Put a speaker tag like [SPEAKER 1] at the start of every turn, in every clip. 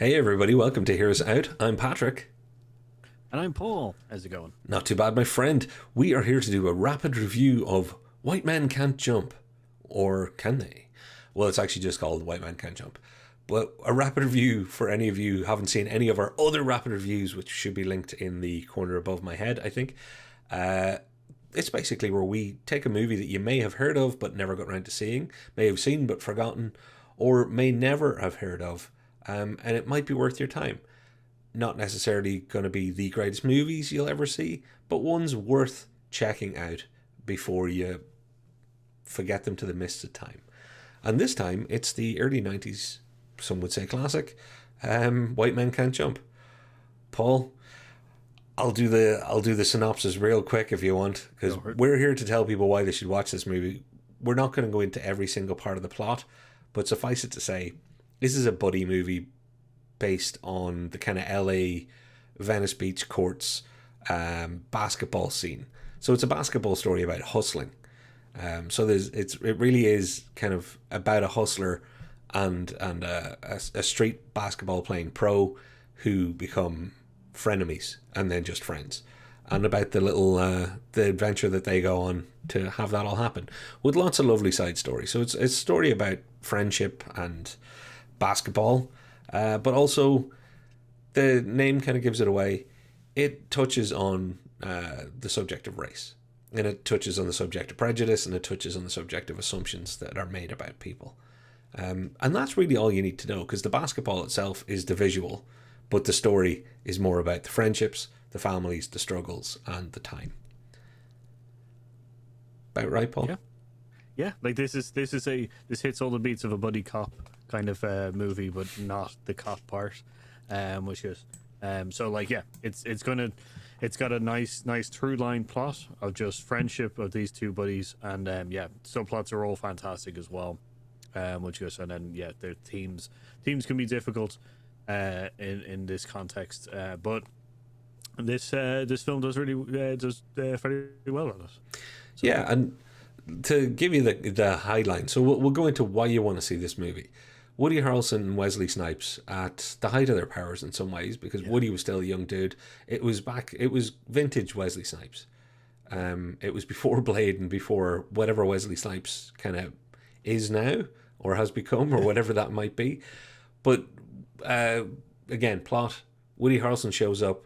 [SPEAKER 1] Hey everybody, welcome to Hear Us Out. I'm Patrick.
[SPEAKER 2] And I'm Paul. How's it going?
[SPEAKER 1] Not too bad, my friend. We are here to do a rapid review of White Men Can't Jump. Or can they? Well, it's actually just called White Men Can't Jump. But a rapid review for any of you who haven't seen any of our other rapid reviews, which should be linked in the corner above my head, I think. It's basically where we take a movie that you may have heard of but never got around to seeing, may have seen but forgotten, or may never have heard of, and it might be worth your time. Not necessarily going to be the greatest movies you'll ever see, but ones worth checking out before you forget them to the mists of time. And this time, it's the early 90s, some would say classic, White Men Can't Jump. Paul, I'll do the synopsis real quick if you want, because we're here to tell people why they should watch this movie. We're not going to go into every single part of the plot, but suffice it to say, this is a buddy movie based on the kind of LA Venice Beach courts basketball scene. So it's a basketball story about hustling. So it really is kind of about a hustler and a street basketball playing pro who become frenemies and then just friends, and about the adventure that they go on to have that all happen, with lots of lovely side stories. So it's a story about friendship and basketball, but also the name kind of gives it away. It touches on the subject of race, and it touches on the subject of prejudice, and it touches on the subject of assumptions that are made about people. And that's really all you need to know, because the basketball itself is the visual, but the story is more about the friendships, the families, the struggles, and the time. About right, Paul?
[SPEAKER 2] Yeah, yeah. Like this hits all the beats of a buddy cop kind of movie, but not the cop part, which is so like yeah, it's got a nice through line plot of just friendship of these two buddies, and yeah, subplots are all fantastic as well, which is, and then yeah, their teams can be difficult in this context, but this film does really does very well on it. So,
[SPEAKER 1] Yeah, and to give you the highline, so we'll go into why you want to see this movie. Woody Harrelson and Wesley Snipes at the height of their powers in some ways, because Woody was still a young dude. It was vintage Wesley Snipes. It was before Blade and before whatever Wesley Snipes kind of is now or has become or whatever that might be. But again, plot: Woody Harrelson shows up,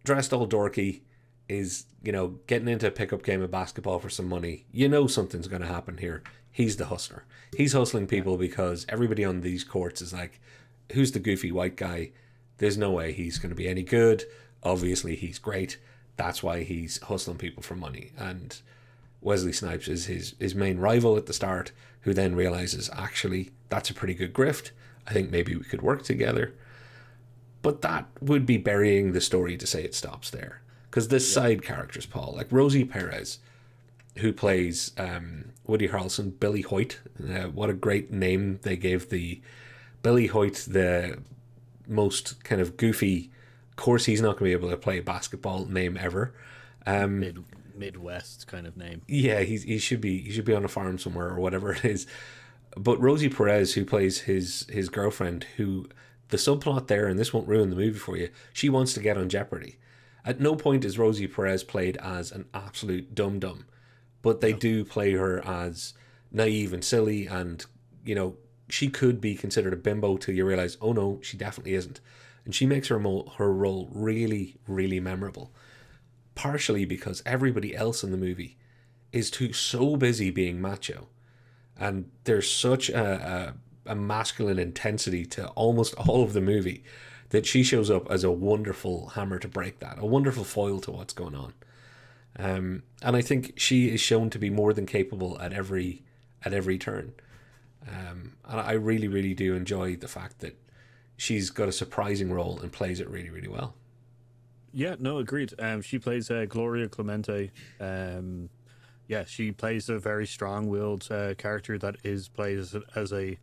[SPEAKER 1] dressed all dorky, is getting into a pickup game of basketball for some money. Something's going to happen here. He's the hustler. He's hustling people because everybody on these courts is like, who's the goofy white guy? There's no way he's going to be any good. Obviously, he's great. That's why he's hustling people for money. And Wesley Snipes is his main rival at the start, who then realizes, actually, that's a pretty good grift. I think maybe we could work together. But that would be burying the story to say it stops there. Because this side characters, Paul, like Rosie Perez, who plays Woody Harrelson, Billy Hoyt. What a great name they gave the Billy Hoyt, the most kind of goofy. Of course, he's not going to be able to play basketball name ever.
[SPEAKER 2] Midwest kind of name.
[SPEAKER 1] Yeah, he should be on a farm somewhere or whatever it is. But Rosie Perez, who plays his girlfriend, who the subplot there, and this won't ruin the movie for you, she wants to get on Jeopardy. At no point is Rosie Perez played as an absolute dum-dum, but they do play her as naive and silly, and, she could be considered a bimbo till you realize, oh no, she definitely isn't. And she makes her role really, really memorable. Partially because everybody else in the movie is so busy being macho, and there's such a masculine intensity to almost all of the movie, that she shows up as a wonderful hammer to break that, a wonderful foil to what's going on. And I think she is shown to be more than capable at every turn. And I really, really do enjoy the fact that she's got a surprising role and plays it really, really well.
[SPEAKER 2] Yeah, no, agreed. She plays Gloria Clemente. Yeah, she plays a very strong-willed character that is played as a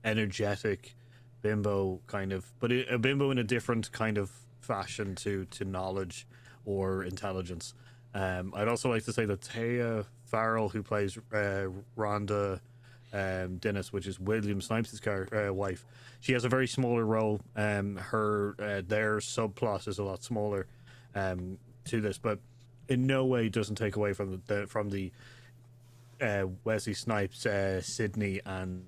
[SPEAKER 2] energetic bimbo kind of, but a bimbo in a different kind of fashion to knowledge or intelligence. I'd also like to say that Taya Farrell, who plays Rhonda Dennis, which is William Snipes' wife. She has a very smaller role. Their subplot is a lot smaller to this, but in no way doesn't take away from the Wesley Snipes, Sydney, and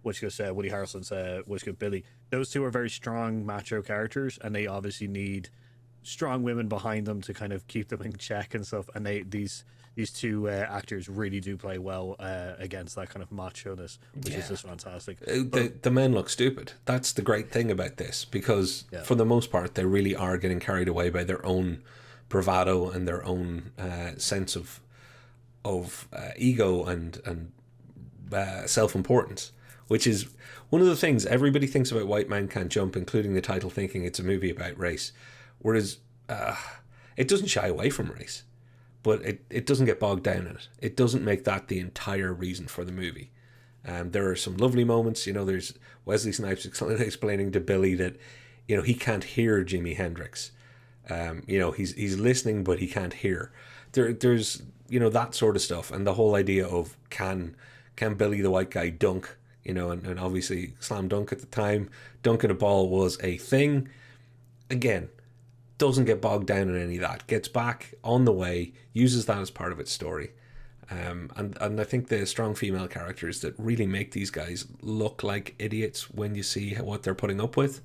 [SPEAKER 2] Woody Harrelson's which goes Billy. Those two are very strong macho characters, and they obviously need strong women behind them to kind of keep them in check and stuff. And these two actors really do play well against that kind of macho-ness, which is just fantastic.
[SPEAKER 1] The men look stupid. That's the great thing about this, because for the most part, they really are getting carried away by their own bravado and their own sense of ego and self-importance, which is one of the things everybody thinks about White Man Can't Jump, including the title, thinking it's a movie about race. Whereas it doesn't shy away from race, but it doesn't get bogged down in it. It doesn't make that the entire reason for the movie. There are some lovely moments. There's Wesley Snipes explaining to Billy that, he can't hear Jimi Hendrix. He's listening, but he can't hear. There's that sort of stuff, and the whole idea of can Billy the white guy dunk? And obviously slam dunk at the time, dunking a ball was a thing. Again, doesn't get bogged down in any of that. Gets back on the way, uses that as part of its story. And I think the strong female characters that really make these guys look like idiots when you see what they're putting up with,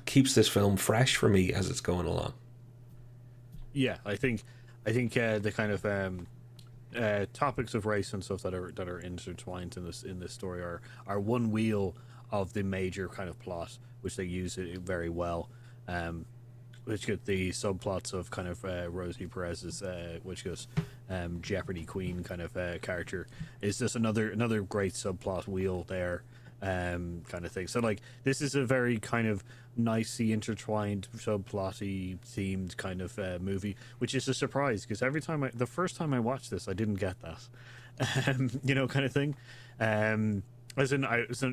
[SPEAKER 1] keeps this film fresh for me as it's going along.
[SPEAKER 2] Yeah, I think the kind of topics of race and stuff that are intertwined in this story are one wheel of the major kind of plot, which they use it very well. Which get the subplots of kind of Rosie Perez's, which goes Jeopardy Queen kind of character, is just another great subplot wheel there, kind of thing. So like this is a very kind of nicely intertwined subplotty themed kind of movie, which is a surprise because the first time I watched this I didn't get that, kind of thing. As in,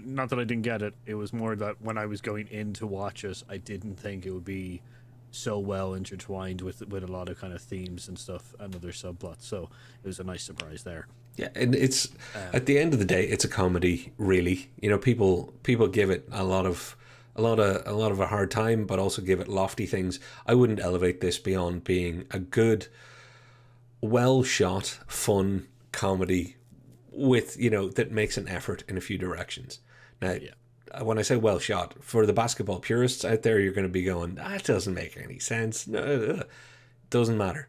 [SPEAKER 2] not that I didn't get it. It was more that when I was going in to watch it, I didn't think it would be so well intertwined with a lot of kind of themes and stuff and other subplots. So it was a nice surprise there.
[SPEAKER 1] Yeah, and it's at the end of the day, it's a comedy, really. People give it a lot of a hard time, but also give it lofty things. I wouldn't elevate this beyond being a good, well shot, fun comedy with that makes an effort in a few directions. Now, when I say well shot, for the basketball purists out there, you're going to be going, that doesn't make any sense. No, doesn't matter.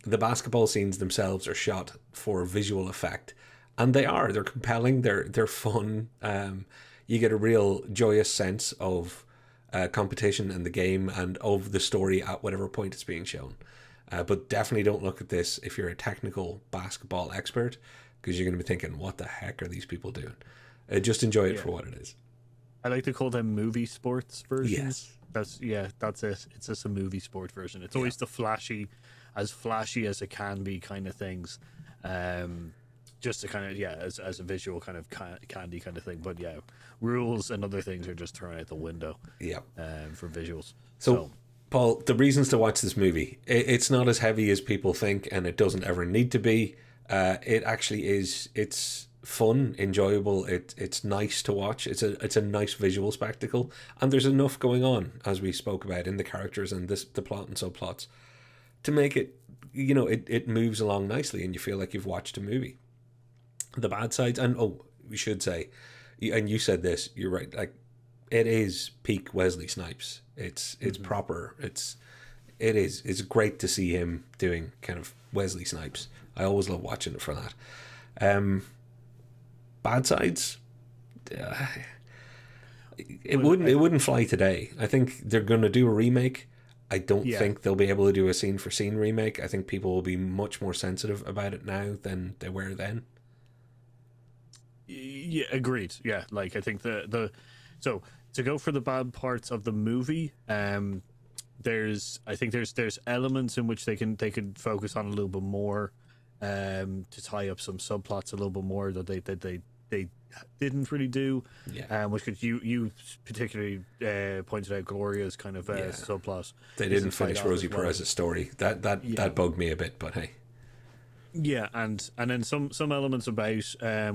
[SPEAKER 1] The basketball scenes themselves are shot for visual effect, and they're compelling. They're fun. You get a real joyous sense of competition in the game and of the story at whatever point it's being shown. But definitely don't look at this if you're a technical basketball expert, because you're going to be thinking, what the heck are these people doing? Just enjoy it for what it is.
[SPEAKER 2] I like to call them movie sports versions.
[SPEAKER 1] Yes.
[SPEAKER 2] That's it. It's just a movie sport version. It's always the flashy as it can be kind of things. Just to kind of, as a visual kind of candy kind of thing. But rules and other things are just thrown out the window. Yeah. For visuals.
[SPEAKER 1] So, Paul, the reasons to watch this movie, it's not as heavy as people think, and it doesn't ever need to be. It actually is. It's fun, enjoyable. It's nice to watch. It's a nice visual spectacle, and there's enough going on, as we spoke about, in the characters and the plot and subplots, to make it, it moves along nicely, and you feel like you've watched a movie. The bad sides, and we should say, and you said this, you're right. Like, it is peak Wesley Snipes. It's proper. It's great to see him doing kind of Wesley Snipes. I always love watching it for that. Bad sides, it wouldn't fly today. I think they're going to do a remake. I don't think they'll be able to do a scene for scene remake. I think people will be much more sensitive about it now than they were then.
[SPEAKER 2] Yeah, agreed. Yeah, like I think so to go for the bad parts of the movie, there's elements in which they could focus on a little bit more, to tie up some subplots a little bit more that they didn't really do. Which could you particularly pointed out Gloria's kind of subplot.
[SPEAKER 1] They didn't finish Rosie Perez's story. That bugged me a bit, but hey.
[SPEAKER 2] Yeah, and then some elements about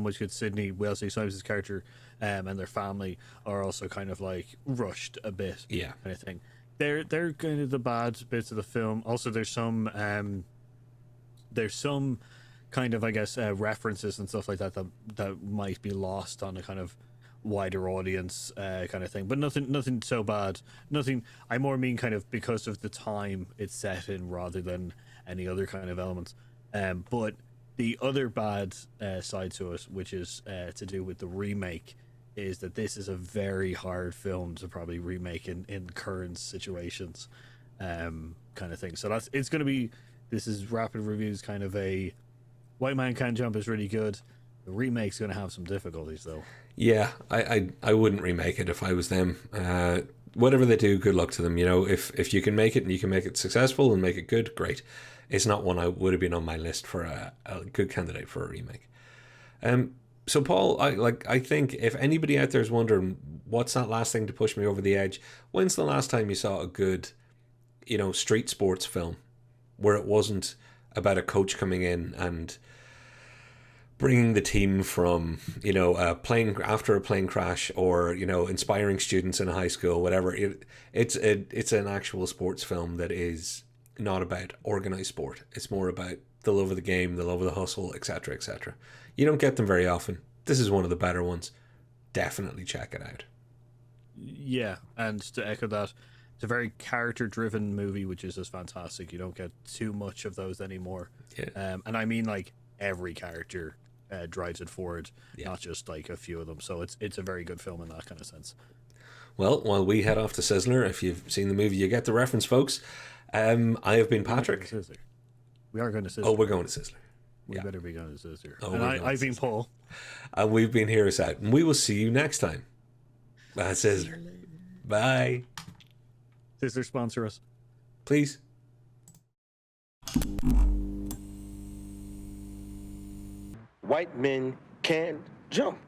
[SPEAKER 2] which could Sydney Wesley Snipes' character and their family are also kind of like rushed a bit,
[SPEAKER 1] Yeah.
[SPEAKER 2] kind of thing. They're kind of the bad bits of the film. Also, there's some kind of, I guess, references and stuff like that that might be lost on a kind of wider audience kind of thing, but nothing so bad. Nothing. I more mean kind of because of the time it's set in rather than any other kind of elements. But the other bad side to it, which is to do with the remake, is that this is a very hard film to probably remake in current situations, kind of thing. So it's going to be. This is Rapid Reviews kind of a White Man Can't Jump is really good. The remake's going to have some difficulties though.
[SPEAKER 1] Yeah, I wouldn't remake it if I was them. Whatever they do, good luck to them. You know, if you can make it and you can make it successful and make it good, great. It's not one I would have been on my list for a good candidate for a remake. So Paul, I think if anybody out there is wondering what's that last thing to push me over the edge, when's the last time you saw a good, street sports film where it wasn't about a coach coming in and bringing the team from, playing after a plane crash, or inspiring students in a high school, whatever. It's an actual sports film that is not about organized sport. It's more about the love of the game, the love of the hustle, etc., etc. You don't get them very often. This is one of the better ones. Definitely check it out.
[SPEAKER 2] Yeah, and to echo that, it's a very character-driven movie, which is just fantastic. You don't get too much of those anymore.
[SPEAKER 1] Yeah.
[SPEAKER 2] And I mean, like, every character drives it forward,
[SPEAKER 1] Yeah.
[SPEAKER 2] not just like a few of them. So it's a very good film in that kind of sense.
[SPEAKER 1] Well, while we head off to Sizzler, if you've seen the movie, you get the reference, folks. I have been Patrick.
[SPEAKER 2] We are going to Sizzler.
[SPEAKER 1] Oh, we're going to Sizzler.
[SPEAKER 2] We better be going to Sizzler.
[SPEAKER 1] Oh,
[SPEAKER 2] and I've been Paul.
[SPEAKER 1] And we've been Heroes Out. And we will see you next time. Sizzler. Bye.
[SPEAKER 2] Sizzler, sponsor us.
[SPEAKER 1] Please.
[SPEAKER 3] White men can't jump.